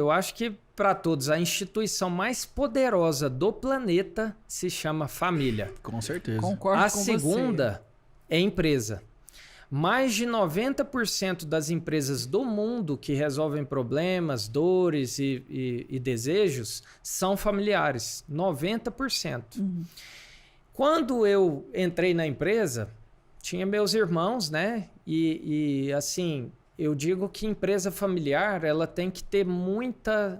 eu acho que para todos a instituição mais poderosa do planeta se chama família. Com certeza. Concordo A com segunda é empresa. Mais de 90% das empresas do mundo que resolvem problemas, dores e desejos são familiares. 90%. Quando eu entrei na empresa, tinha meus irmãos, né? E assim, eu digo que empresa familiar, ela tem que ter muita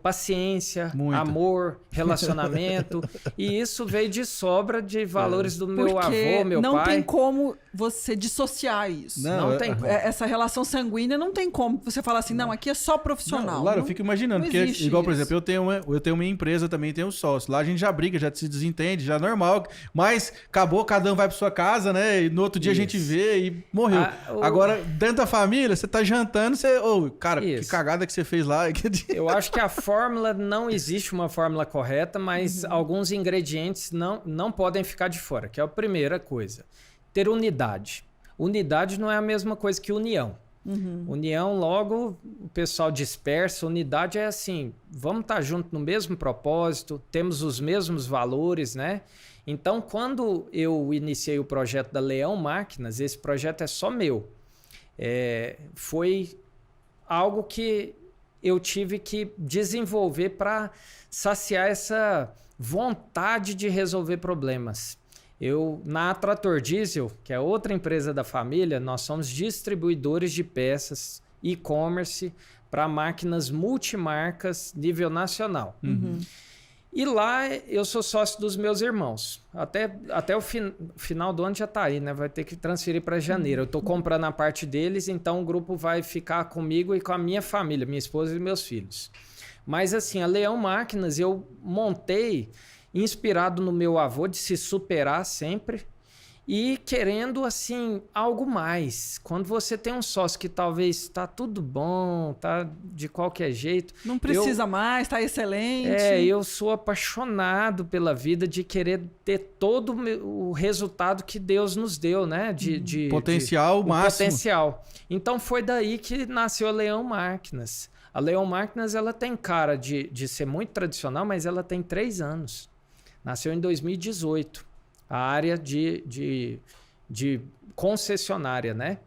paciência, amor, relacionamento. E isso veio de sobra de valores do meu avô, meu pai. Não tem como você dissociar isso. Não tem como. Essa relação sanguínea não tem como você falar assim, não, aqui é só profissional. Claro, eu fico imaginando, porque igual, por exemplo, eu tenho uma empresa, também tenho um sócio. Lá a gente já briga, já se desentende, já é normal. Mas acabou, cada um vai pra sua casa, né? E no outro dia a gente vê e morreu. Agora, dentro da família, você tá jantando, você... cara, que cagada que você fez lá. Eu acho que a fórmula, não existe uma fórmula correta, mas alguns ingredientes não podem ficar de fora, que é a primeira coisa. Ter unidade. Unidade não é a mesma coisa que união. União, logo, o pessoal dispersa. Unidade é assim, vamos estar juntos no mesmo propósito, temos os mesmos valores, né? Então, quando eu iniciei o projeto da Leão Máquinas, esse projeto é só meu. Foi algo que eu tive que desenvolver para saciar essa vontade de resolver problemas. Na Trator Diesel, que é outra empresa da família, nós somos distribuidores de peças e-commerce para máquinas multimarcas nível nacional. E lá eu sou sócio dos meus irmãos. Até o final do ano já está aí, né? Vai ter que transferir para janeiro. Eu estou comprando a parte deles, então o grupo vai ficar comigo e com a minha família, minha esposa e meus filhos. Mas assim, a Leão Máquinas eu montei inspirado no meu avô de se superar sempre e querendo assim algo mais. Quando você tem um sócio que talvez está tudo bom, tá de qualquer jeito, não precisa mais, está excelente. Eu sou apaixonado pela vida de querer ter todo o resultado que Deus nos deu, né? Potencial máximo. Potencial. Então foi daí que nasceu a Leão Máquinas. A Leão Máquinas, ela tem cara de ser muito tradicional, mas ela tem 3 anos. Nasceu em 2018. A área de concessionária, né?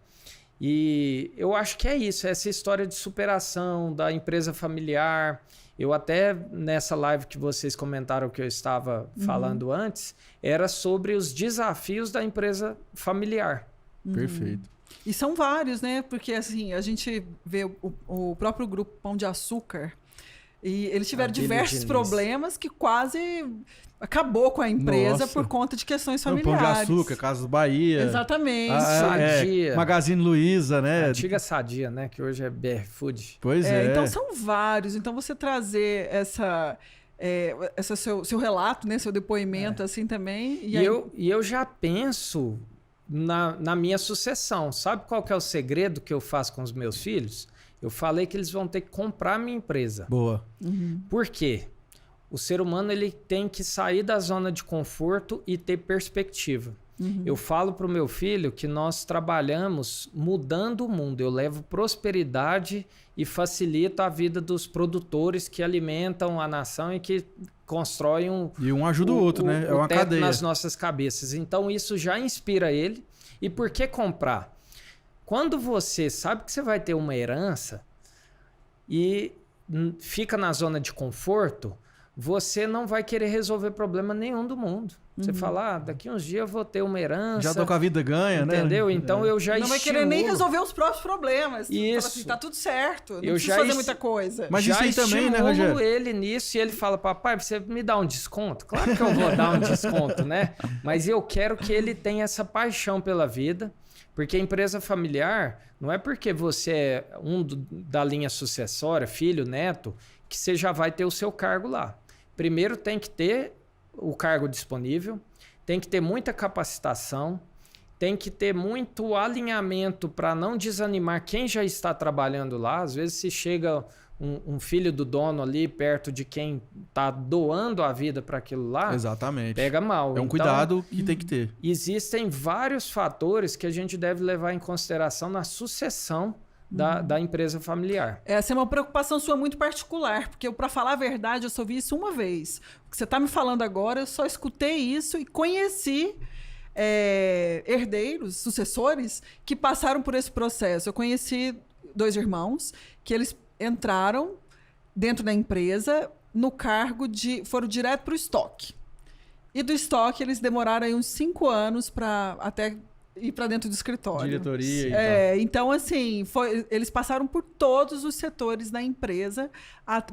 E eu acho que é isso, essa história de superação da empresa familiar. Eu até, nessa live que vocês comentaram que eu estava falando antes, era sobre os desafios da empresa familiar. Perfeito. E são vários, né? Porque assim, a gente vê o próprio grupo Pão de Açúcar e eles tiveram diversos problemas que quase acabou com a empresa por conta de questões familiares. Pão de Açúcar, Casas Bahia. Exatamente. Sadia. Magazine Luiza, né? A antiga Sadia, né? Que hoje é BR Food. Pois é. Então são vários. Então você trazer seu relato, né? Seu depoimento assim também. E eu já penso na minha sucessão. Sabe qual que é o segredo que eu faço com os meus filhos? Eu falei que eles vão ter que comprar a minha empresa. Boa. Por quê? O ser humano ele tem que sair da zona de conforto e ter perspectiva. Eu falo para o meu filho que nós trabalhamos mudando o mundo. Eu levo prosperidade e facilito a vida dos produtores que alimentam a nação e que constroem E um ajuda o outro, né? É uma teto cadeia. nas nossas cabeças. Então isso já inspira ele. E por que comprar? Quando você sabe que você vai ter uma herança e fica na zona de conforto, você não vai querer resolver problema nenhum do mundo. Você fala, daqui uns dias eu vou ter uma herança. Já tô com a vida ganha, né? Entendeu? Então eu já não vai querer nem resolver os próprios problemas. Isso. Fala assim, tá tudo certo. Não precisa fazer muita coisa. Mas já isso aí também, né, Rogério? ele nisso e ele fala, papai, você me dá um desconto? Claro que eu vou dar um desconto, né? Mas eu quero que ele tenha essa paixão pela vida. Porque a empresa familiar não é porque você é da linha sucessória, filho, neto, que você já vai ter o seu cargo lá. Primeiro tem que ter o cargo disponível, tem que ter muita capacitação, tem que ter muito alinhamento para não desanimar quem já está trabalhando lá. Às vezes se chega um filho do dono ali perto de quem está doando a vida para aquilo lá, exatamente, pega mal. É um cuidado que tem que ter. Existem vários fatores que a gente deve levar em consideração na sucessão da empresa familiar. Essa é uma preocupação sua muito particular, porque para falar a verdade, eu só vi isso uma vez. O que você está me falando agora, eu só escutei isso e conheci herdeiros, sucessores, que passaram por esse processo. Eu conheci 2 irmãos que eles entraram dentro da empresa no cargo foram direto para o estoque. E do estoque eles demoraram aí uns 5 anos para até ir para dentro do escritório. Diretoria e tal. Então, assim, eles passaram por todos os setores da empresa.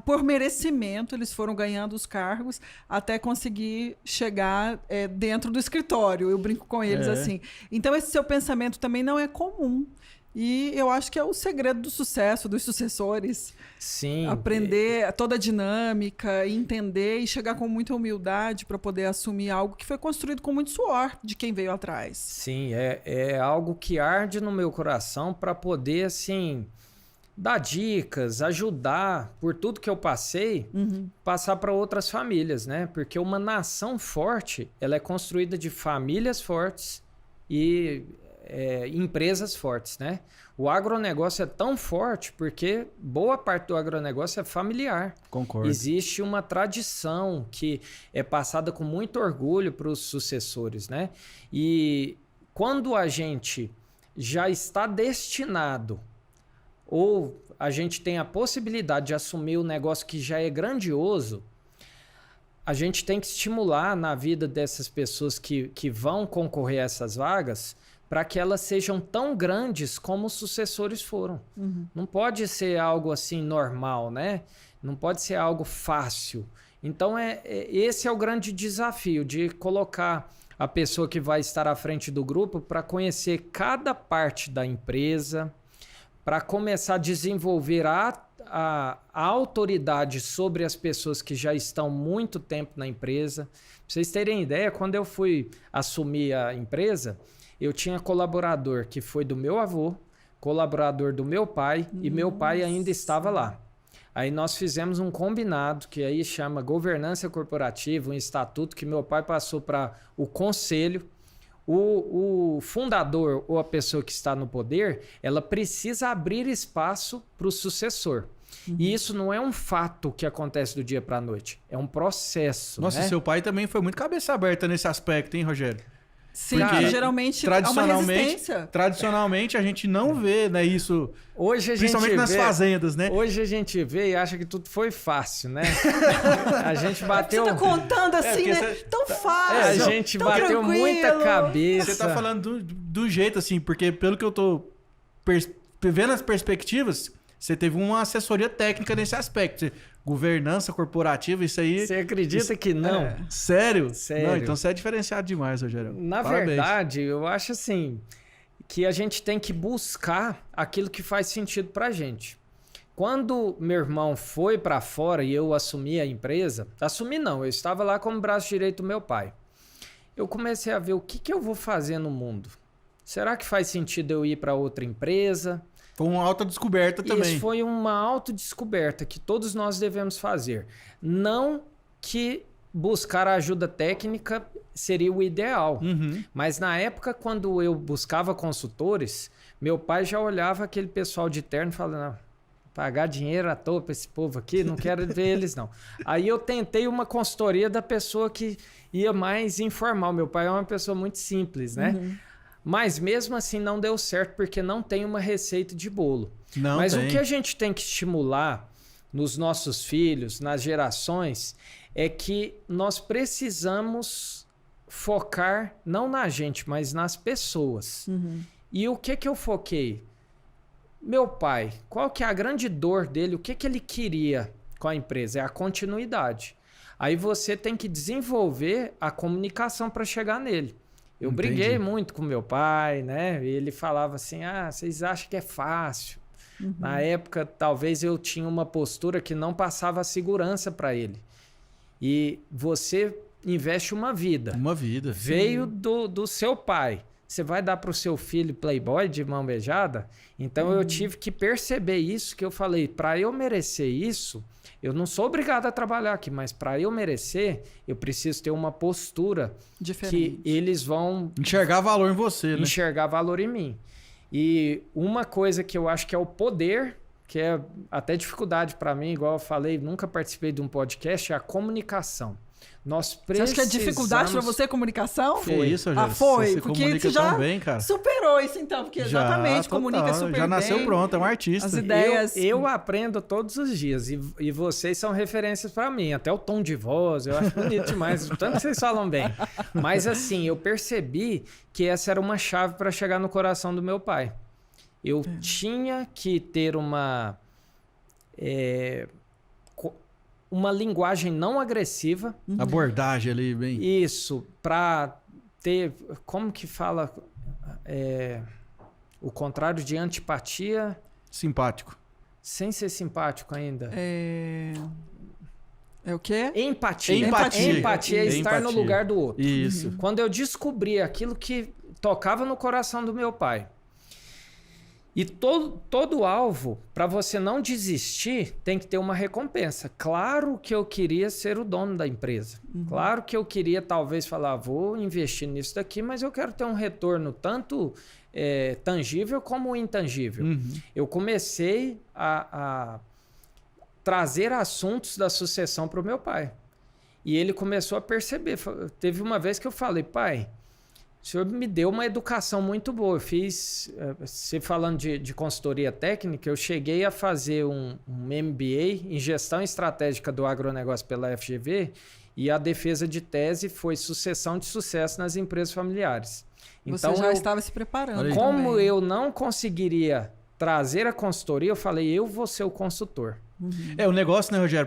Por merecimento, eles foram ganhando os cargos até conseguir chegar dentro do escritório. Eu brinco com eles assim. Então, esse seu pensamento também não é comum. E eu acho que é o segredo do sucesso dos sucessores. Sim. Aprender toda a dinâmica, entender e chegar com muita humildade para poder assumir algo que foi construído com muito suor de quem veio atrás. Sim, é algo que arde no meu coração para poder, assim, dar dicas, ajudar por tudo que eu passei, passar para outras famílias, né? Porque uma nação forte, ela é construída de famílias fortes e empresas fortes, né? O agronegócio é tão forte porque boa parte do agronegócio é familiar. Concordo. Existe uma tradição que é passada com muito orgulho para os sucessores, né? E quando a gente já está destinado ou a gente tem a possibilidade de assumir um negócio que já é grandioso, a gente tem que estimular na vida dessas pessoas que vão concorrer a essas vagas para que elas sejam tão grandes como os sucessores foram. Não pode ser algo assim normal, né? Não pode ser algo fácil. Então, esse é o grande desafio de colocar a pessoa que vai estar à frente do grupo para conhecer cada parte da empresa, para começar a desenvolver a autoridade sobre as pessoas que já estão muito tempo na empresa. Para vocês terem ideia, quando eu fui assumir a empresa, eu tinha colaborador que foi do meu avô, colaborador do meu pai, e meu pai ainda estava lá. Aí nós fizemos um combinado, que aí chama governança corporativa, um estatuto que meu pai passou para o conselho. O fundador ou a pessoa que está no poder, ela precisa abrir espaço para o sucessor. E isso não é um fato que acontece do dia para a noite, é um processo. Nossa, né? Seu pai também foi muito cabeça aberta nesse aspecto, hein, Rogério? Sim, porque geralmente há uma resistência. Tradicionalmente a gente não vê, né, isso, hoje principalmente nas fazendas, né? Hoje a gente vê e acha que tudo foi fácil, né? A gente bateu... Você tá contando assim, né? Tão fácil, a gente tão bateu tranquilo. muita cabeça. Você tá falando do jeito, assim, porque pelo que eu tô vendo as perspectivas, você teve uma assessoria técnica nesse aspecto. Governança corporativa, isso aí... Você acredita que não? Sério? Sério. Não, então você é diferenciado demais, Rogério. Na verdade, eu acho assim, que a gente tem que buscar aquilo que faz sentido pra gente. Quando meu irmão foi para fora e eu assumi a empresa, assumi não, eu estava lá como braço direito do meu pai. Eu comecei a ver o que eu vou fazer no mundo. Será que faz sentido eu ir para outra empresa? Foi uma autodescoberta também. Isso foi uma autodescoberta que todos nós devemos fazer. Não que buscar ajuda técnica seria o ideal. Mas na época, quando eu buscava consultores, meu pai já olhava aquele pessoal de terno e falava, não, pagar dinheiro à toa para esse povo aqui, não quero ver eles não. Aí eu tentei uma consultoria da pessoa que ia mais informal. Meu pai é uma pessoa muito simples, né? Mas mesmo assim não deu certo porque não tem uma receita de bolo. Mas o que a gente tem que estimular nos nossos filhos, nas gerações, é que nós precisamos focar não na gente, mas nas pessoas. E o que eu foquei? Meu pai, qual que é a grande dor dele? O que ele queria com a empresa? É a continuidade. Aí você tem que desenvolver a comunicação para chegar nele. Eu briguei muito com meu pai, né? Ele falava assim, vocês acham que é fácil. Na época, talvez eu tinha uma postura que não passava segurança para ele. E você investe uma vida. Uma vida. Veio do seu pai. Você vai dar para o seu filho playboy de mão beijada? Então eu tive que perceber isso, que eu falei, para eu merecer isso, eu não sou obrigado a trabalhar aqui, mas para eu merecer, eu preciso ter uma postura diferente, que eles vão... enxergar valor em você, né? Enxergar valor em mim. E uma coisa que eu acho que é o poder, que é até dificuldade para mim, igual eu falei, nunca participei de um podcast, é a comunicação. Nós precisamos... Você acha que é dificuldade para você comunicação? Foi isso, já. Foi. Você porque comunica você já tão bem, cara. superou isso, então. Porque exatamente, comunica super bem. Já nasceu pronto, é um artista. As ideias... Eu aprendo todos os dias e vocês são referências para mim. Até o tom de voz, eu acho bonito demais. O tanto que vocês falam bem. Mas assim, eu percebi que essa era uma chave para chegar no coração do meu pai. Eu tinha que ter uma linguagem não agressiva. Abordagem ali, bem... Isso, para ter... Como que fala? O contrário de antipatia... Simpático. Sem ser simpático ainda. É o quê? Empatia. Empatia é estar no lugar do outro. Isso. Quando eu descobri aquilo que tocava no coração do meu pai. E todo alvo, para você não desistir, tem que ter uma recompensa. Claro que eu queria ser o dono da empresa. Claro que eu queria talvez falar, vou investir nisso daqui, mas eu quero ter um retorno tanto tangível como intangível. Eu comecei a trazer assuntos da sucessão para o meu pai. E ele começou a perceber. Teve uma vez que eu falei, pai... O senhor me deu uma educação muito boa. Eu fiz, você falando de consultoria técnica, eu cheguei a fazer um MBA em gestão estratégica do agronegócio pela FGV e a defesa de tese foi sucessão de sucesso nas empresas familiares. Então, você já estava se preparando. Como também. eu não conseguiria trazer a consultoria, eu falei, eu vou ser o consultor. O negócio, né, Rogério?